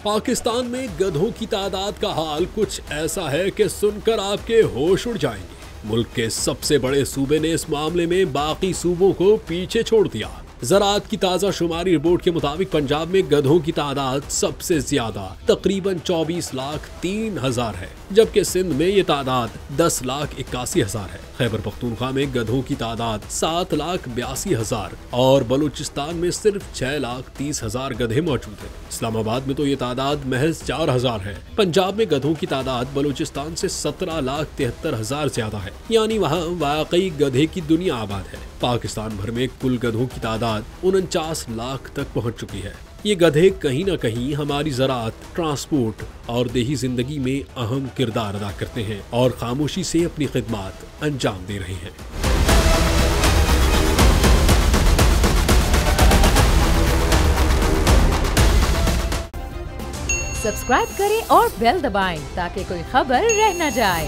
पाकिस्तान में गधों की तादाद का हाल कुछ ऐसा है कि सुनकर आपके होश उड़ जाएंगे। मुल्क के सबसे बड़े सूबे ने इस मामले में बाकी सूबों को पीछे छोड़ दिया। ज़राअत की ताज़ा शुमारी रिपोर्ट के मुताबिक पंजाब में गधों की तादाद सबसे ज्यादा तकरीबन 24,03,000 है, जबकि सिंध में ये तादाद 10,81,000 है। खैबर पख्तूनख्वा में गधों की तादाद 7,82,000 और बलूचिस्तान में सिर्फ 6,30,000 गधे मौजूद हैं। इस्लामाबाद में तो ये तादाद महज 4,000 है। पंजाब में गधों की तादाद बलूचिस्तान से 17,73,000 ज्यादा है, यानी वहाँ वाकई गधे की दुनिया आबाद है। पाकिस्तान भर में कुल गधों की तादाद 49 लाख तक पहुंच चुकी है। ये गधे कहीं न कहीं हमारी ज़राअत, ट्रांसपोर्ट और देही जिंदगी में अहम किरदार अदा करते हैं और खामोशी से अपनी खिदमत अंजाम दे रहे हैं। सब्सक्राइब करें और बेल दबाएं ताकि कोई खबर रह न जाए।